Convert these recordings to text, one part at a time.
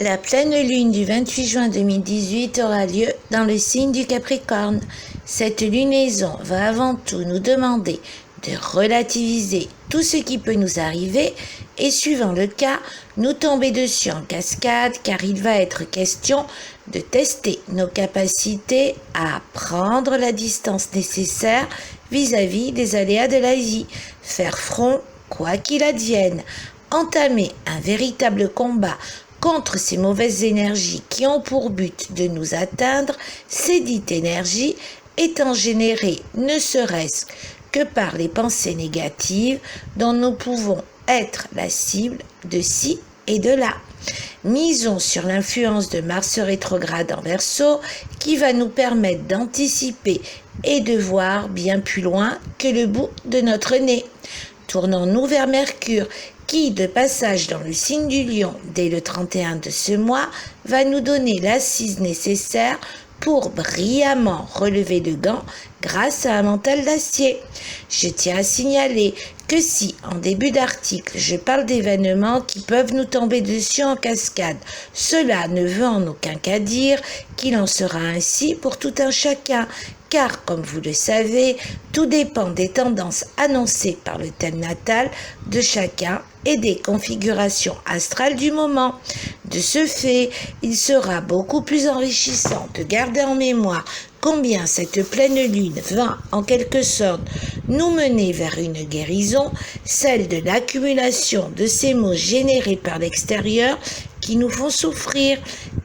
La pleine lune du 28 juin 2018 aura lieu dans le signe du Capricorne. Cette lunaison va avant tout nous demander de relativiser tout ce qui peut nous arriver et, suivant le cas, nous tomber dessus en cascade, car il va être question de tester nos capacités à prendre la distance nécessaire vis-à-vis des aléas de la vie, faire front quoi qu'il advienne, entamer un véritable combat contre ces mauvaises énergies qui ont pour but de nous atteindre, ces dites énergies étant générées ne serait-ce que par les pensées négatives dont nous pouvons être la cible de ci et de là. Misons sur l'influence de Mars rétrograde en Verseau qui va nous permettre d'anticiper et de voir bien plus loin que le bout de notre nez. Tournons-nous vers Mercure qui, de passage dans le signe du Lion dès le 31 de ce mois, va nous donner l'assise nécessaire pour brillamment relever le gant grâce à un mental d'acier. Je tiens à signaler que si, en début d'article, je parle d'événements qui peuvent nous tomber dessus en cascade, cela ne veut en aucun cas dire qu'il en sera ainsi pour tout un chacun, car, comme vous le savez, tout dépend des tendances annoncées par le thème natal de chacun et des configurations astrales du moment. De ce fait, il sera beaucoup plus enrichissant de garder en mémoire combien cette pleine lune va, en quelque sorte, nous mener vers une guérison, celle de l'accumulation de ces maux générés par l'extérieur qui nous font souffrir,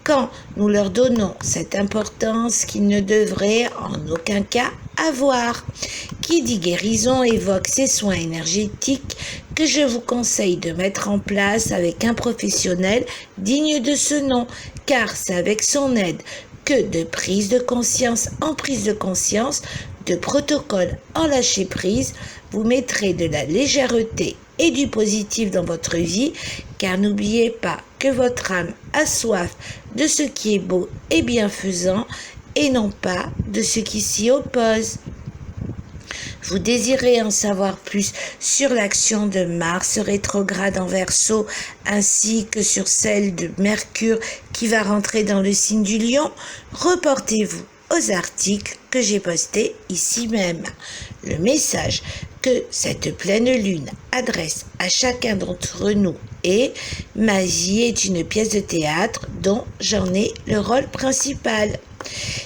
quand nous leur donnons cette importance qu'ils ne devraient en aucun cas avoir. Qui dit guérison évoque ces soins énergétiques que je vous conseille de mettre en place avec un professionnel digne de ce nom, car c'est avec son aide que de prise de conscience en prise de conscience, de protocole en lâcher prise, vous mettrez de la légèreté et du positif dans votre vie, car n'oubliez pas que votre âme a soif de ce qui est beau et bienfaisant et non pas de ce qui s'y oppose. Vous désirez en savoir plus sur l'action de Mars rétrograde en Verseau ainsi que sur celle de Mercure qui va rentrer dans le signe du Lion? Reportez-vous aux articles que j'ai postés ici même. Le message que cette pleine lune adresse à chacun d'entre nous est: ma vie est une pièce de théâtre dont j'en ai le rôle principal.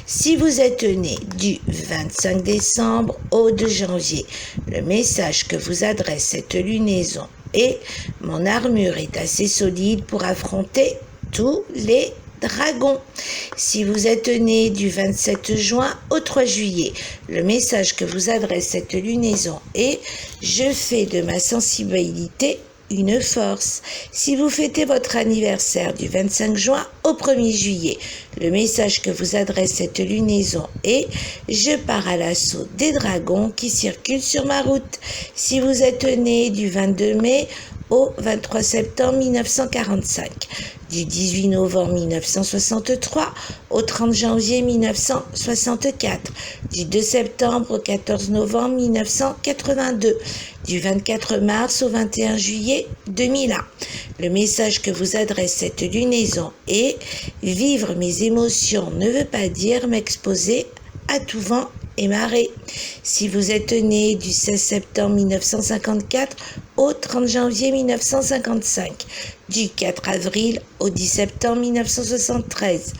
Si vous êtes né du 25 décembre au 2 janvier, le message que vous adresse cette lunaison est: mon armure est assez solide pour affronter tous les dragons. Si vous êtes né du 27 juin au 3 juillet, le message que vous adresse cette lunaison est: je fais de ma sensibilité une force. Si vous fêtez votre anniversaire du 25 juin au 1er juillet, le message que vous adresse cette lunaison est: je pars à l'assaut des dragons qui circulent sur ma route. Si vous êtes né du 22 mai au 23 septembre 1945, du 18 novembre 1963 au 30 janvier 1964, du 2 septembre au 14 novembre 1982, du 24 mars au 21 juillet 2001. Le message que vous adresse cette lunaison est: vivre mes émotions ne veut pas dire m'exposer à tout vent et marée. Si vous êtes né du 16 septembre 1954 au 30 janvier 1955, du 4 avril au 10 septembre 1973,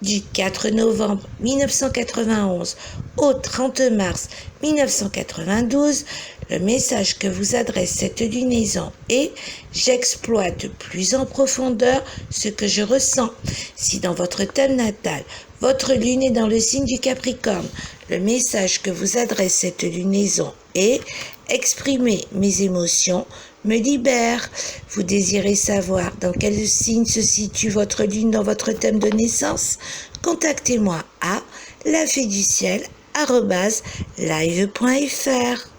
du 4 novembre 1991 au 30 mars 1992, le message que vous adresse cette lunaison est: j'exploite plus en profondeur ce que je ressens. Si dans votre thème natal, votre lune est dans le signe du Capricorne, le message que vous adresse cette lunaison est: exprimer mes émotions me libère. Vous désirez savoir dans quel signe se situe votre lune dans votre thème de naissance? Contactez-moi à laféeduciel@live.fr.